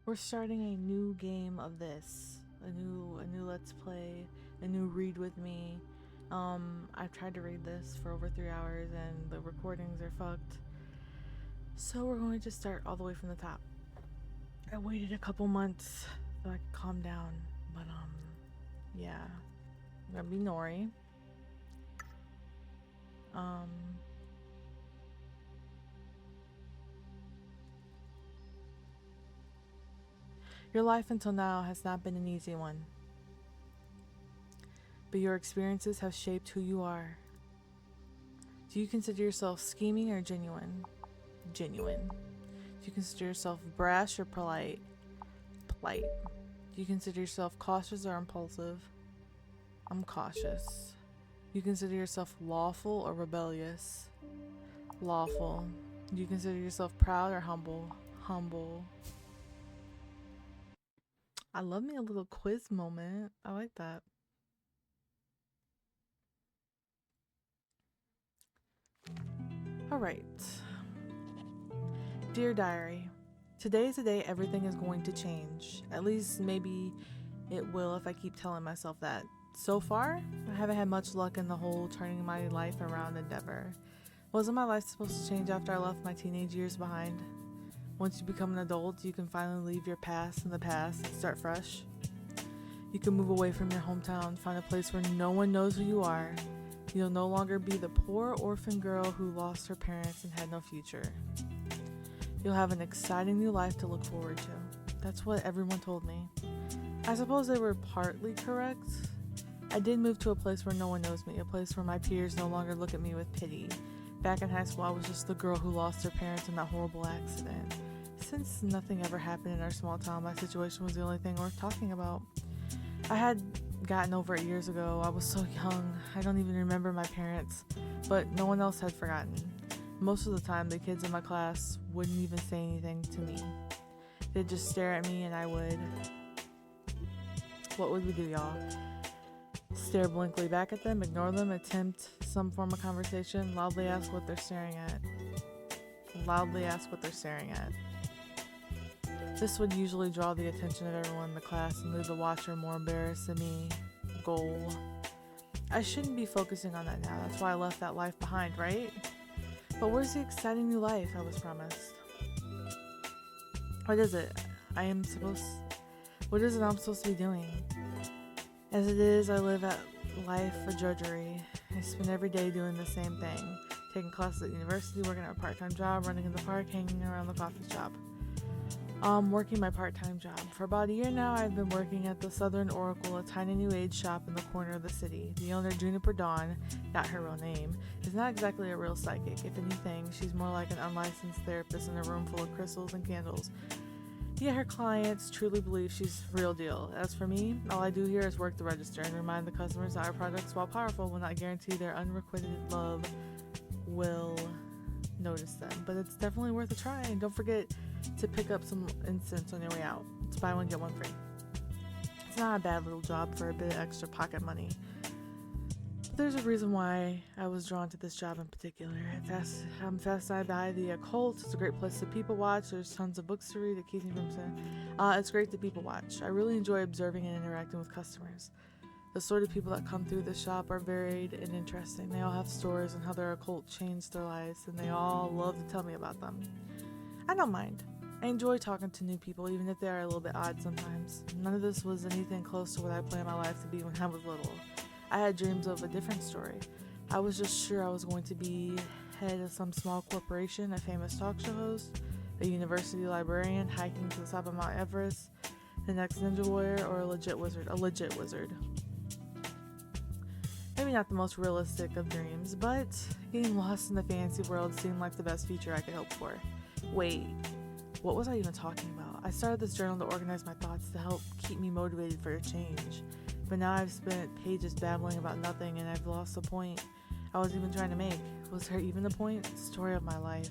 We're starting a new game of this. A new let's play, a new read with me. I've tried to read this for over 3 hours and the recordings are fucked. So we're going to start all the way from the top. I waited a couple months so I could calm down. But yeah. I'm gonna be Nori. Um Your life until now has not been an easy one, but your experiences have shaped who you are. Do you consider yourself scheming or genuine? Genuine. Do you consider yourself brash or polite? Polite. Do you consider yourself cautious or impulsive? I'm cautious. Do you consider yourself lawful or rebellious? Lawful. Do you consider yourself proud or humble? Humble. I love me a little quiz moment. I like that. All right. Dear Diary, today is the day everything is going to change. At least maybe it will if I keep telling myself that. So far, I haven't had much luck in the whole turning my life around endeavor. Wasn't my life supposed to change after I left my teenage years behind? Once you become an adult, you can finally leave your past in the past and start fresh. You can move away from your hometown, find a place where no one knows who you are. You'll no longer be the poor orphan girl who lost her parents and had no future. You'll have an exciting new life to look forward to. That's what everyone told me. I suppose they were partly correct. I did move to a place where no one knows me, a place where my peers no longer look at me with pity. Back in high school, I was just the girl who lost her parents in that horrible accident. Since nothing ever happened in our small town, my situation was the only thing worth talking about. I had gotten over it years ago. I was so young, I don't even remember my parents, but no one else had forgotten. Most of the time, the kids in my class wouldn't even say anything to me. They'd just stare at me and I would. What would we do, y'all? Stare blankly back at them, ignore them, attempt some form of conversation, loudly ask what they're staring at. Loudly ask what they're staring at. This would usually draw the attention of everyone in the class and leave the watcher more embarrassed than me. Goal. I shouldn't be focusing on that now. That's why I left that life behind, right? But where's the exciting new life I was promised? What is it? What is it I'm supposed to be doing? As it is, I live at life a drudgery. I spend every day doing the same thing. Taking classes at university, working at a part-time job, running in the park, hanging around the coffee shop. Working my part-time job. For about a year now, I've been working at the Southern Oracle, a tiny new age shop in the corner of the city. The owner, Juniper Dawn, not her real name, is not exactly a real psychic. If anything, she's more like an unlicensed therapist in a room full of crystals and candles. Yet her clients truly believe she's real deal. As for me, all I do here is work the register and remind the customers that our products, while powerful, will not guarantee their unrequited love will notice them. But it's definitely worth a try, and don't forget to pick up some incense on your way out. It's buy one, get one free. It's not a bad little job for a bit of extra pocket money. But there's a reason why I was drawn to this job in particular. I'm fascinated by the occult. It's a great place to people watch. There's tons of books to read. It keeps me from saying, it's great to people watch. I really enjoy observing and interacting with customers. The sort of people that come through the shop are varied and interesting. They all have stories on how their occult changed their lives, and they all love to tell me about them. I don't mind. I enjoy talking to new people, even if they are a little bit odd sometimes. None of this was anything close to what I planned my life to be when I was little. I had dreams of a different story. I was just sure I was going to be head of some small corporation, a famous talk show host, a university librarian, hiking to the top of Mount Everest, the next Ninja Warrior, or a legit wizard. Maybe not the most realistic of dreams, but getting lost in the fantasy world seemed like the best future I could hope for. Wait, what was I even talking about? I started this journal to organize my thoughts to help keep me motivated for a change. But now I've spent pages babbling about nothing and I've lost the point I was even trying to make. Was there even a point? Story of my life.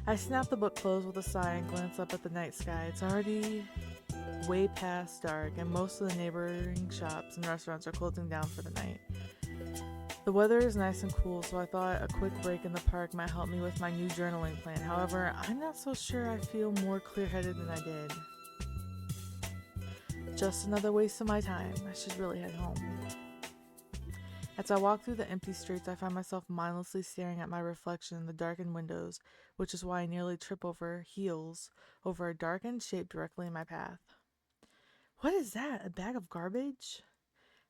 I snap the book closed with a sigh and glance up at the night sky. It's already way past dark and most of the neighboring shops and restaurants are closing down for the night. The weather is nice and cool, so I thought a quick break in the park might help me with my new journaling plan. However, I'm not so sure I feel more clear-headed than I did. Just another waste of my time. I should really head home. As I walk through the empty streets, I find myself mindlessly staring at my reflection in the darkened windows, which is why I nearly trip over heels over a darkened shape directly in my path. What is that? A bag of garbage?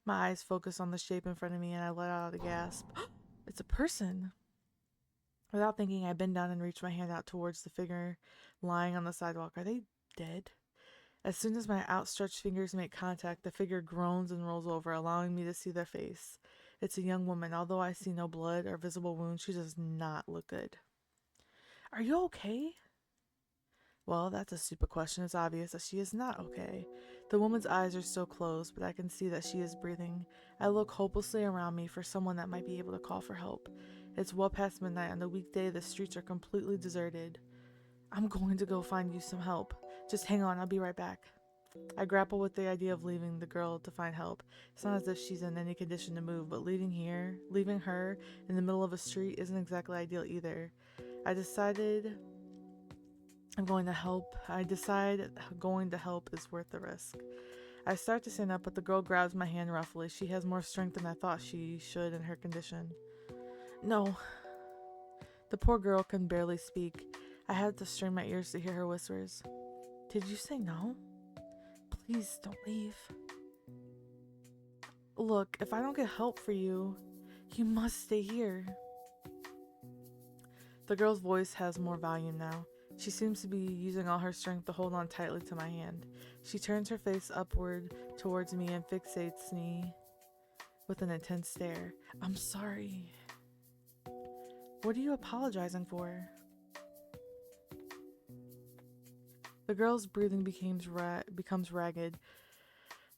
My eyes focus on the shape in front of me and I let out a gasp. It's a person. Without thinking, I bend down and reach my hand out towards the figure lying on the sidewalk. Are they dead? As soon as my outstretched fingers make contact, the figure groans and rolls over, allowing me to see their face. It's a young woman. Although I see no blood or visible wounds, she does not look good. Are you okay? Well, that's a stupid question. It's obvious that she is not okay. The woman's eyes are still closed, but I can see that she is breathing. I look hopelessly around me for someone that might be able to call for help. It's well past midnight. On a weekday, the streets are completely deserted. I'm going to go find you some help. Just hang on, I'll be right back. I grapple with the idea of leaving the girl to find help. It's not as if she's in any condition to move, but leaving her in the middle of a street isn't exactly ideal either. I decide going to help is worth the risk. I start to stand up, but the girl grabs my hand roughly. She has more strength than I thought she should in her condition. No. The poor girl can barely speak. I had to strain my ears to hear her whispers. Did you say no? Please don't leave. Look, if I don't get help for you, you must stay here. The girl's voice has more volume now. She seems to be using all her strength to hold on tightly to my hand. She turns her face upward towards me and fixates me with an intense stare. I'm sorry. What are you apologizing for? The girl's breathing becomes ragged.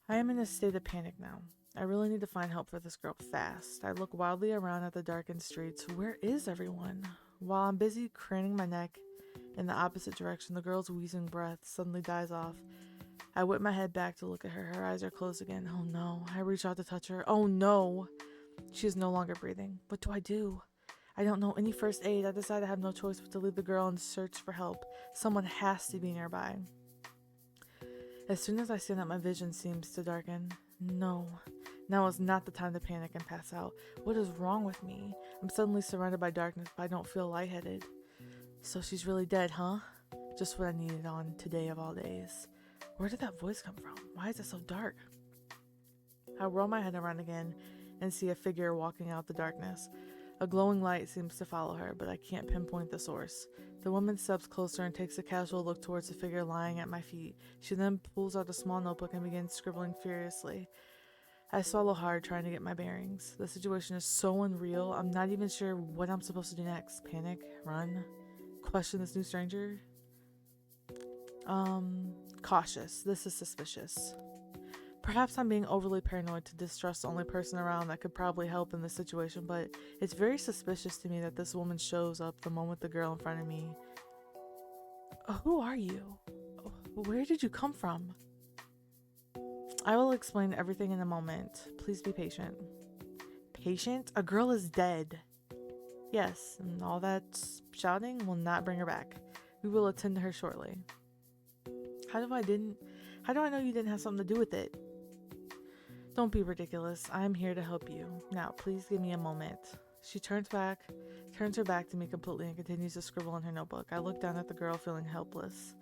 I am in a state of panic now. I really need to find help for this girl fast. I look wildly around at the darkened streets. Where is everyone? While I'm busy craning my neck in the opposite direction, the girl's wheezing breath suddenly dies off. I whip my head back to look at her. Her eyes are closed again. Oh no. I reach out to touch her. Oh no. She is no longer breathing. What do I do? I don't know any first aid. I decide I have no choice but to leave the girl and search for help. Someone has to be nearby. As soon as I stand up, my vision seems to darken. No. Now is not the time to panic and pass out. What is wrong with me? I'm suddenly surrounded by darkness, but I don't feel lightheaded. So she's really dead, huh? Just what I needed on today of all days. Where did that voice come from? Why is it so dark? I roll my head around again and see a figure walking out the darkness. A glowing light seems to follow her, but I can't pinpoint the source. The woman steps closer and takes a casual look towards the figure lying at my feet. She then pulls out a small notebook and begins scribbling furiously. I swallow hard, trying to get my bearings. The situation is so unreal, I'm not even sure what I'm supposed to do next. Panic? Run? Question this new stranger? Cautious. This is suspicious. Perhaps I'm being overly paranoid to distrust the only person around that could probably help in this situation, but it's very suspicious to me that this woman shows up the moment the girl in front of me. Who are you? Where did you come from? I will explain everything in a moment. Please be patient. Patient? A girl is dead. Yes, and all that shouting will not bring her back. We will attend to her shortly. How do I know you didn't have something to do with it? Don't be ridiculous. I am here to help you. Now, please give me a moment. She turns her back to me completely and continues to scribble in her notebook. I look down at the girl, feeling helpless.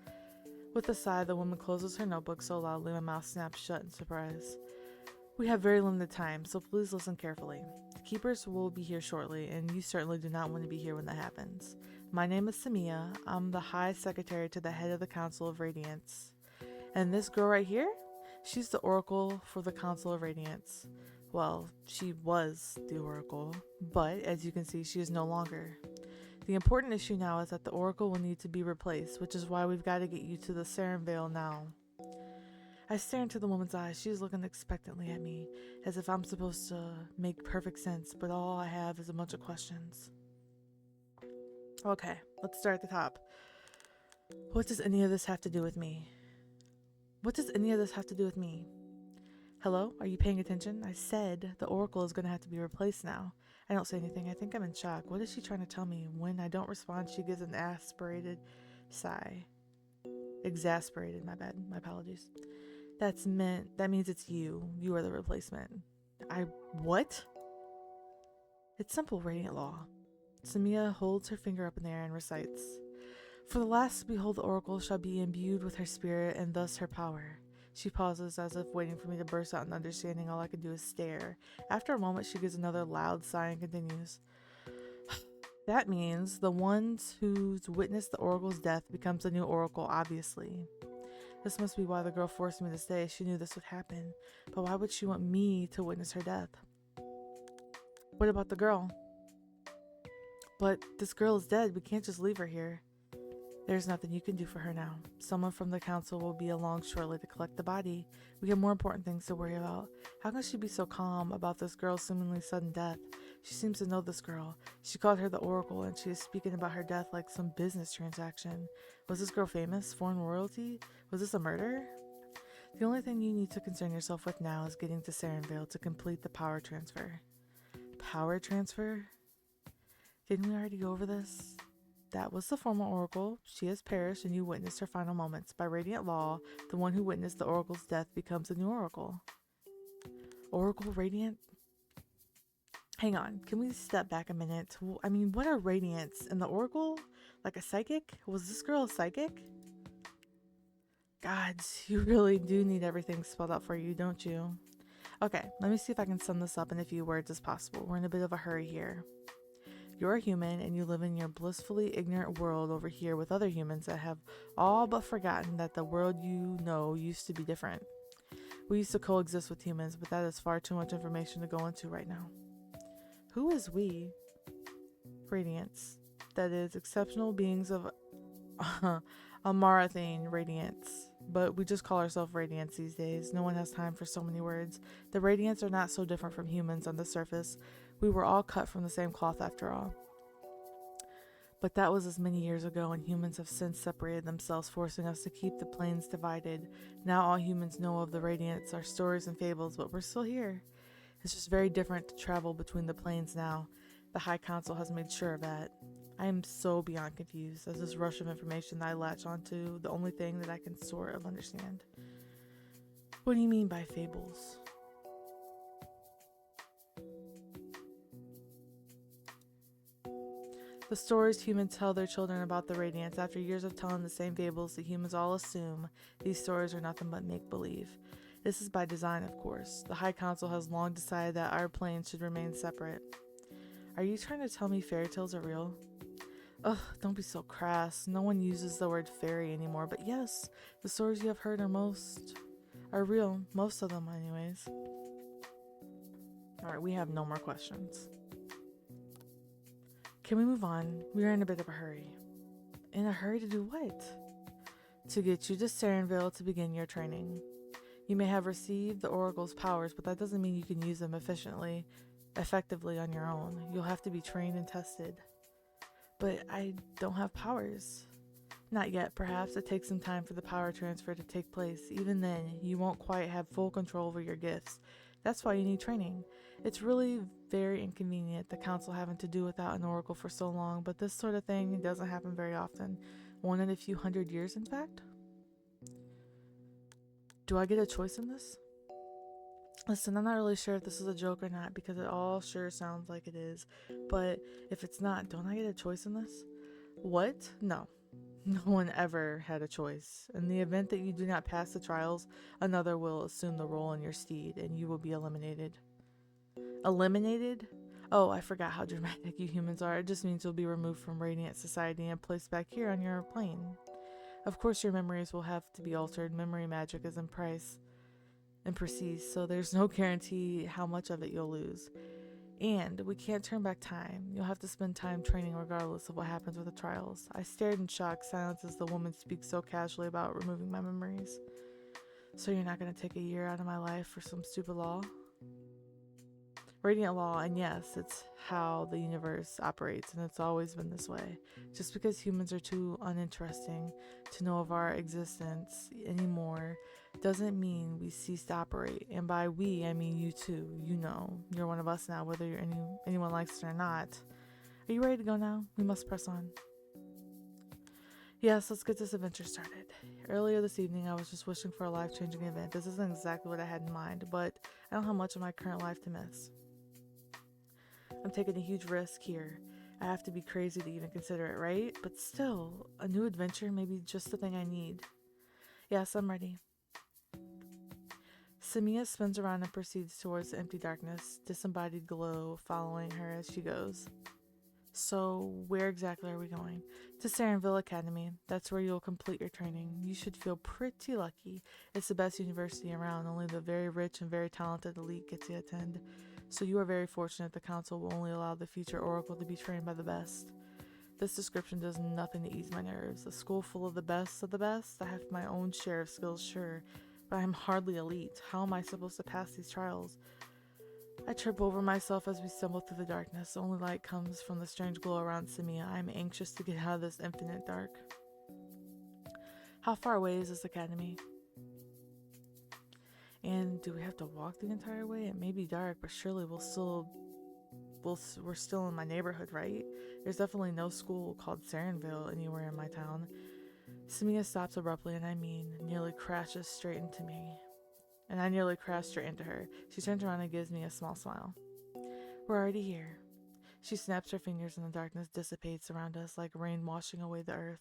With a sigh, the woman closes her notebook so loudly my mouth snaps shut in surprise. We have very limited time, so please listen carefully. The keepers will be here shortly, and you certainly do not want to be here when that happens. My name is Samia. I'm the High Secretary to the head of the Council of Radiance. And this girl right here? She's the Oracle for the Council of Radiance. Well, she was the Oracle, but as you can see, she is no longer. The important issue now is that the Oracle will need to be replaced, which is why we've got to get you to the Saren Vale now. I stare into the woman's eyes. She's looking expectantly at me, as if I'm supposed to make perfect sense, but all I have is a bunch of questions. Okay, let's start at the top. What does any of this have to do with me? What does any of this have to do with me? Hello? Are you paying attention? I said the oracle is going to have to be replaced now. I don't say anything. I think I'm in shock. What is she trying to tell me? When I don't respond, she gives an aspirated sigh. Exasperated, my bad. My apologies. That means it's you. You are the replacement. What? It's simple, Radiant Law. Samia holds her finger up in the air and recites. For the last to behold the oracle shall be imbued with her spirit and thus her power. She pauses as if waiting for me to burst out in understanding. All I can do is stare. After a moment, she gives another loud sigh and continues. That means the ones who's witnessed the oracle's death becomes the new oracle, obviously. This must be why the girl forced me to stay. She knew this would happen. But why would she want me to witness her death? What about the girl? But this girl is dead. We can't just leave her here. There's nothing you can do for her now. Someone from the council will be along shortly to collect the body. We have more important things to worry about. How can she be so calm about this girl's seemingly sudden death? She seems to know this girl. She called her the Oracle, and she is speaking about her death like some business transaction. Was this girl famous? Foreign royalty? Was this a murder? The only thing you need to concern yourself with now is getting to Sarenvale to complete the power transfer. Power transfer? Didn't we already go over this? That was the former oracle. She has perished, and you witnessed her final moments. By Radiant Law, the one who witnessed the oracle's death becomes a new oracle. Oracle Radiant? Hang on, can we step back a minute? I mean, what are Radiants? And the oracle? Like a psychic? Was this girl a psychic? Gods, you really do need everything spelled out for you, don't you? Okay, let me see if I can sum this up in as few words as possible. We're in a bit of a hurry here. You're a human and you live in your blissfully ignorant world over here with other humans that have all but forgotten that the world you know used to be different. We used to coexist with humans, but that is far too much information to go into right now. Who is we? Radiance. That is, exceptional beings of Amarathane Radiance. But we just call ourselves Radiance these days. No one has time for so many words. The Radiants are not so different from humans on the surface. We were all cut from the same cloth after all. But that was as many years ago, and humans have since separated themselves, forcing us to keep the planes divided. Now all humans know of the Radiants are stories and fables, but we're still here. It's just very different to travel between the planes now. The High Council has made sure of that. I am so beyond confused as this rush of information that I latch onto the only thing that I can sort of understand. What do you mean by fables? The stories humans tell their children about the Radiants. After years of telling the same fables, the humans all assume these stories are nothing but make-believe. This is by design, of course. The High Council has long decided that our planes should remain separate. Are you trying to tell me fairy tales are real? Ugh, don't be so crass. No one uses the word fairy anymore, but yes, the stories you have heard are real. Most of them, anyways. Alright, we have no more questions. Can we move on? We are in a bit of a hurry. In a hurry to do what? To get you to Sarenvale to begin your training. You may have received the Oracle's powers, but that doesn't mean you can use them effectively on your own. You'll have to be trained and tested. But I don't have powers. Not yet, perhaps. It takes some time for the power transfer to take place. Even then, you won't quite have full control over your gifts. That's why you need training. It's really very inconvenient, the council having to do without an oracle for so long, but this sort of thing doesn't happen very often. One in a few hundred years, in fact. Do I get a choice in this? Listen, I'm not really sure if this is a joke or not, because it all sure sounds like it is. But if it's not, don't I get a choice in this? What? No. No one ever had a choice. In the event that you do not pass the trials, another will assume the role in your stead, and you will be eliminated. Eliminated? Oh, I forgot how dramatic you humans are. It just means you'll be removed from Radiant Society and placed back here on your plane. Of course, your memories will have to be altered. Memory magic is precise, so there's no guarantee how much of it you'll lose. And we can't turn back time. You'll have to spend time training regardless of what happens with the trials. I stared in shocked silence as the woman speaks so casually about removing my memories. So you're not going to take a year out of my life for some stupid law? Radiant law, and yes, it's how the universe operates, and it's always been this way. Just because humans are too uninteresting to know of our existence anymore doesn't mean we cease to operate. And by we, I mean you too. You know, you're one of us now, whether anyone likes it or not. Are you ready to go now? We must press on. Yes, let's get this adventure started. Earlier this evening, I was just wishing for a life-changing event. This isn't exactly what I had in mind, but I don't have much of my current life to miss. I'm taking a huge risk here. I have to be crazy to even consider it, right? But still, a new adventure may be just the thing I need. Yes, I'm ready. Samia spins around and proceeds towards the empty darkness, disembodied glow following her as she goes. So, where exactly are we going? To Sarenville Academy. That's where you'll complete your training. You should feel pretty lucky. It's the best university around. Only the very rich and very talented elite get to attend. So you are very fortunate the council will only allow the future oracle to be trained by the best. This description does nothing to ease my nerves. A school full of the best of the best? I have my own share of skills, sure, but I'm hardly elite. How am I supposed to pass these trials? I trip over myself as we stumble through the darkness. Only light comes from the strange glow around Samia. I am anxious to get out of this infinite dark. How far away is this academy? And do we have to walk the entire way? It may be dark, but surely we're still in my neighborhood, right? There's definitely no school called Sarenville anywhere in my town. Samia stops abruptly, and nearly crashes straight into me. And I nearly crash straight into her. She turns around and gives me a small smile. We're already here. She snaps her fingers and the darkness dissipates around us like rain washing away the earth.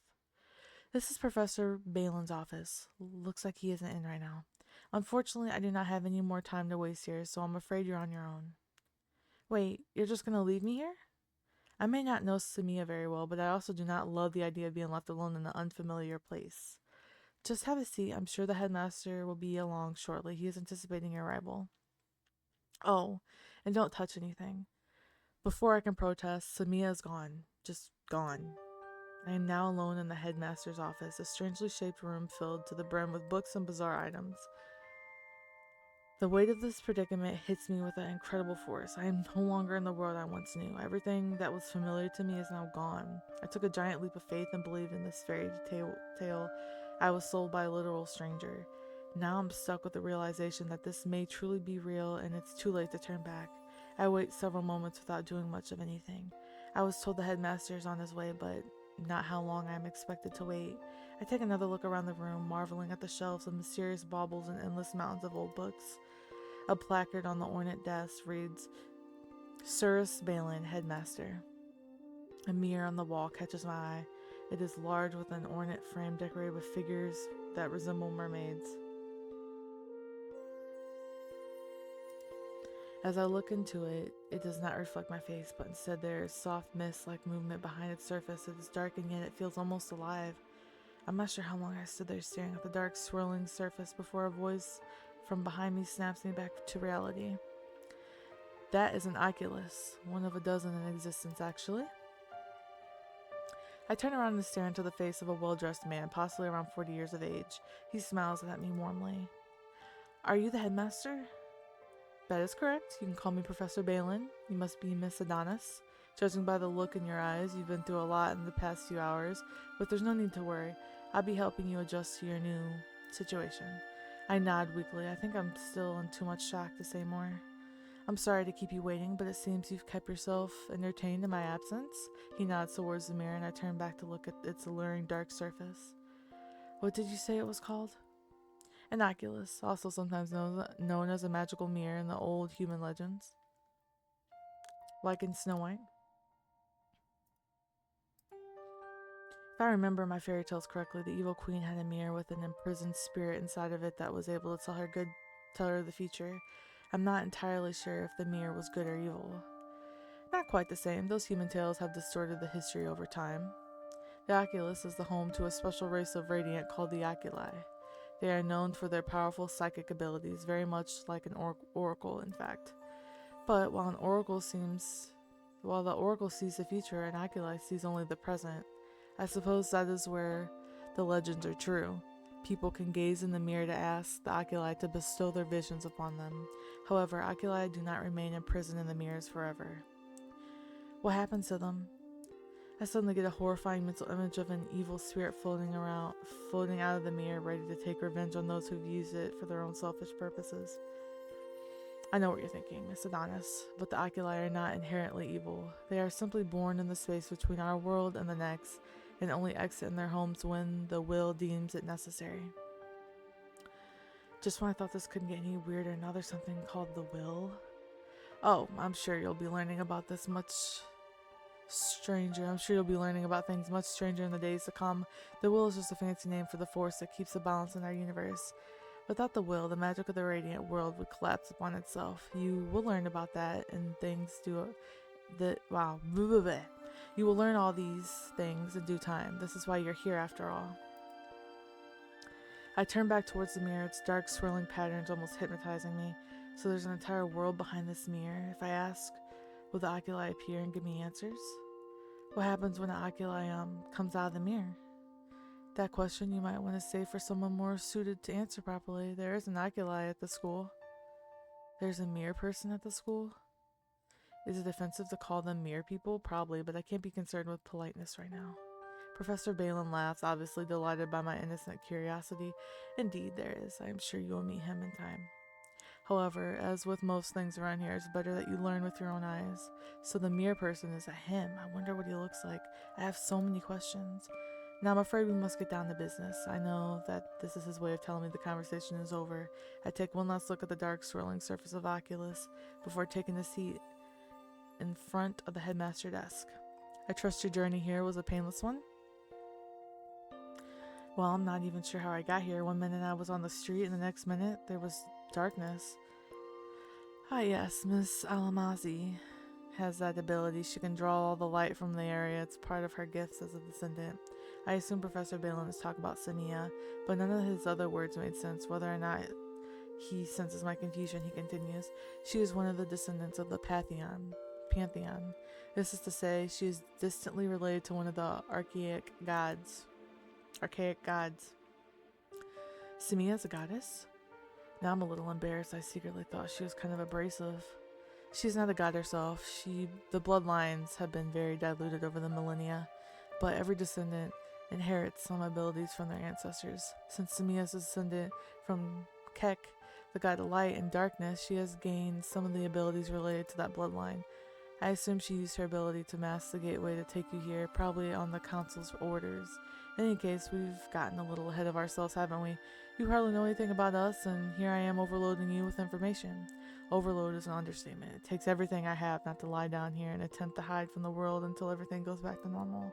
This is Professor Balin's office. Looks like he isn't in right now. Unfortunately, I do not have any more time to waste here, so I'm afraid you're on your own. Wait, you're just going to leave me here? I may not know Samia very well, but I also do not love the idea of being left alone in an unfamiliar place. Just have a seat. I'm sure the headmaster will be along shortly. He is anticipating your arrival. Oh, and don't touch anything. Before I can protest, Samia is gone. Just gone. I am now alone in the headmaster's office, a strangely shaped room filled to the brim with books and bizarre items. The weight of this predicament hits me with an incredible force. I am no longer in the world I once knew. Everything that was familiar to me is now gone. I took a giant leap of faith and believed in this fairy tale I was sold by a literal stranger. Now I'm stuck with the realization that this may truly be real and it's too late to turn back. I wait several moments without doing much of anything. I was told the headmaster is on his way, but not how long I am expected to wait. I take another look around the room, marveling at the shelves of mysterious baubles and endless mountains of old books. A placard on the ornate desk reads, Cirrus Balin, Headmaster. A mirror on the wall catches my eye. It is large with an ornate frame decorated with figures that resemble mermaids. As I look into it, it does not reflect my face, but instead there is soft mist-like movement behind its surface. It is dark and yet it feels almost alive. I'm not sure how long I stood there staring at the dark, swirling surface before a voice from behind me snaps me back to reality. That is an oculus, one of a dozen in existence, actually. I turn around and stare into the face of a well-dressed man, possibly around 40 years of age. He smiles at me warmly. Are you the headmaster? That is correct. You can call me Professor Balin. You must be Miss Adonis. Judging by the look in your eyes, you've been through a lot in the past few hours, but there's no need to worry. I'll be helping you adjust to your new situation. I nod weakly. I think I'm still in too much shock to say more. I'm sorry to keep you waiting, but it seems you've kept yourself entertained in my absence. He nods towards the mirror, and I turn back to look at its alluring dark surface. What did you say it was called? An oculus, also sometimes known as a magical mirror in the old human legends. Like in Snow White. If I remember my fairy tales correctly, the evil queen had a mirror with an imprisoned spirit inside of it that was able to tell her the future. I'm not entirely sure if the mirror was good or evil. Not quite the same. Those human tales have distorted the history over time. The Oculus is the home to a special race of radiant called the Oculi. They are known for their powerful psychic abilities, very much like an oracle, in fact. But while the oracle sees the future, an Oculi sees only the present. I suppose that is where the legends are true. People can gaze in the mirror to ask the oculi to bestow their visions upon them. However, oculi do not remain imprisoned in the mirrors forever. What happens to them? I suddenly get a horrifying mental image of an evil spirit floating out of the mirror, ready to take revenge on those who've used it for their own selfish purposes. I know what you're thinking, Miss Adonis, but the oculi are not inherently evil. They are simply born in the space between our world and the next, and only exit in their homes when the will deems it necessary. Just when I thought this couldn't get any weirder, now there's something called the will. Oh, I'm sure you'll be learning about this much stranger. I'm sure you'll be learning about things much stranger in the days to come. The will is just a fancy name for the force that keeps the balance in our universe. Without the will, the magic of the radiant world would collapse upon itself. You will learn about that and things do that. Wow. You will learn all these things in due time. This is why you're here after all. I turn back towards the mirror, its dark swirling patterns almost hypnotizing me. So there's an entire world behind this mirror. If I ask, will the oculi appear and give me answers? What happens when the oculi comes out of the mirror? That question you might want to save for someone more suited to answer properly. There is an oculi at the school. There's a mirror person at the school. Is it offensive to call them mirror people? Probably, but I can't be concerned with politeness right now. Professor Balin laughs, obviously delighted by my innocent curiosity. Indeed, there is. I am sure you will meet him in time. However, as with most things around here, it's better that you learn with your own eyes. So the mirror person is a him. I wonder what he looks like. I have so many questions. Now I'm afraid we must get down to business. I know that this is his way of telling me the conversation is over. I take one last look at the dark swirling surface of Oculus before taking a seat in front of the headmaster desk. I trust your journey here was a painless one? Well, I'm not even sure how I got here. One minute I was on the street and the next minute there was darkness. Ah yes, Miss Alamazi has that ability. She can draw all the light from the area. It's part of her gifts as a descendant. I assume Professor Balin is talking about Samia, but none of his other words made sense. Whether or not he senses my confusion, he continues. She is one of the descendants of the Pantheon. This is to say, she is distantly related to one of the archaic gods. Samia is a goddess? Now I'm a little embarrassed. I secretly thought she was kind of abrasive. She's not a god herself. The bloodlines have been very diluted over the millennia, but every descendant inherits some abilities from their ancestors. Since Samia is a descendant from Kek, the god of light and darkness, she has gained some of the abilities related to that bloodline. I assume she used her ability to mask the gateway to take you here, probably on the council's orders. In any case, we've gotten a little ahead of ourselves, haven't we? You hardly know anything about us, and here I am overloading you with information. Overload is an understatement. It takes everything I have not to lie down here and attempt to hide from the world until everything goes back to normal.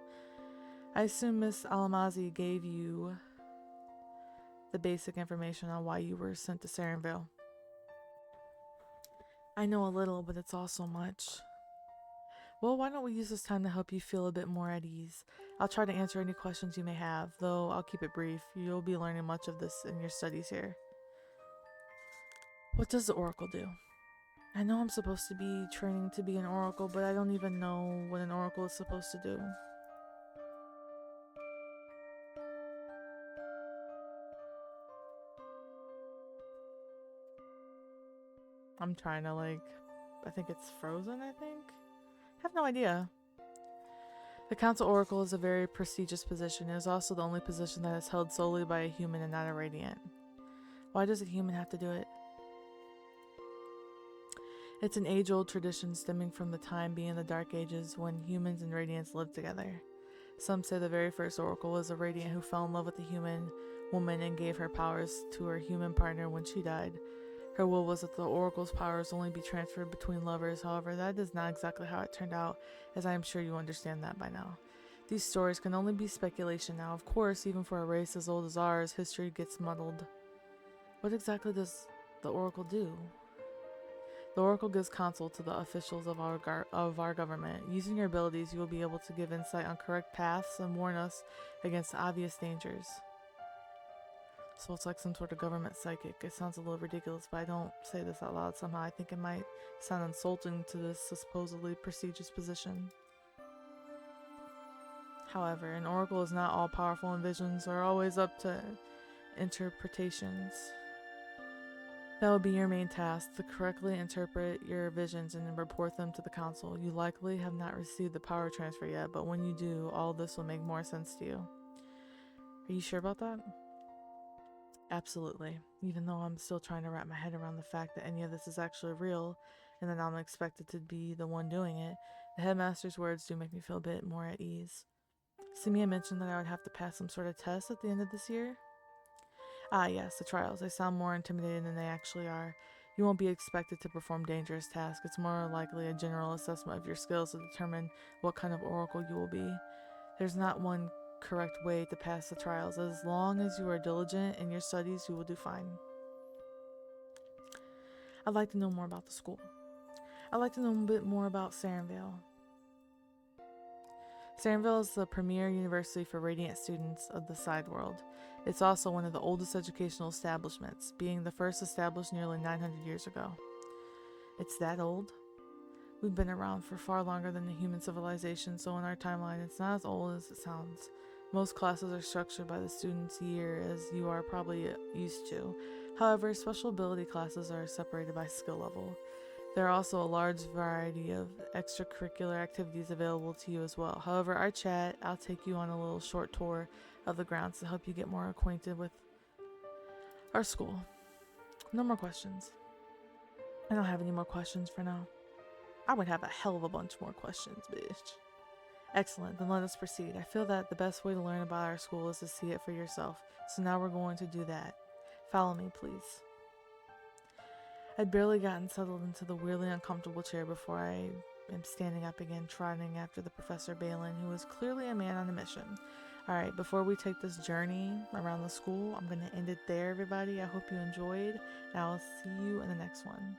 I assume Miss Alamazi gave you the basic information on why you were sent to Sarenville. I know a little, but it's all so much. Well, why don't we use this time to help you feel a bit more at ease? I'll try to answer any questions you may have, though I'll keep it brief. You'll be learning much of this in your studies here. What does the Oracle do? I know I'm supposed to be training to be an Oracle, but I don't even know what an Oracle is supposed to do. I'm trying to I think it's frozen, I think? I have no idea. The Council Oracle is a very prestigious position. It is also the only position that is held solely by a human and not a Radiant. Why does a human have to do it? It's an age-old tradition stemming from the time being the Dark Ages when humans and Radiants lived together. Some say the very first Oracle was a Radiant who fell in love with a human woman and gave her powers to her human partner when she died. Her will was that the Oracle's powers only be transferred between lovers. However, that is not exactly how it turned out, as I am sure you understand that by now. These stories can only be speculation now. Of course, even for a race as old as ours, history gets muddled. What exactly does the Oracle do? The Oracle gives counsel to the officials of our government. Using your abilities, you will be able to give insight on correct paths and warn us against obvious dangers. So it's like some sort of government psychic. It sounds a little ridiculous, but I don't say this out loud somehow. I think it might sound insulting to this supposedly prestigious position. However, an oracle is not all-powerful, and visions are always up to interpretations. That will be your main task, to correctly interpret your visions and report them to the council. You likely have not received the power transfer yet, but when you do, all this will make more sense to you. Are you sure about that? Absolutely. Even though I'm still trying to wrap my head around the fact that any of this is actually real, and that I'm expected to be the one doing it, the headmaster's words do make me feel a bit more at ease. Simia mentioned that I would have to pass some sort of test at the end of this year. Ah, yes, the trials. They sound more intimidating than they actually are. You won't be expected to perform dangerous tasks. It's more likely a general assessment of your skills to determine what kind of oracle you will be. There's not one correct way to pass the trials. As long as you are diligent in your studies, you will do fine. I'd like to know more about the school. I'd like to know a bit more about Sarenvale. Sarenvale is the premier university for radiant students of the side world. It's also one of the oldest educational establishments, being the first established nearly 900 years ago. It's that old? We've been around for far longer than the human civilization, so in our timeline, it's not as old as it sounds. Most classes are structured by the student's year, as you are probably used to. However, special ability classes are separated by skill level. There are also a large variety of extracurricular activities available to you as well. However, our chat, I'll take you on a little short tour of the grounds to help you get more acquainted with our school. No more questions. I don't have any more questions for now. I would have a hell of a bunch more questions, bitch. Excellent, then let us proceed. I feel that the best way to learn about our school is to see it for yourself. So now we're going to do that. Follow me, please. I'd barely gotten settled into the weirdly uncomfortable chair before I am standing up again, trotting after the Professor Balin, who is clearly a man on a mission. Alright, before we take this journey around the school, I'm going to end it there, everybody. I hope you enjoyed, and I will see you in the next one.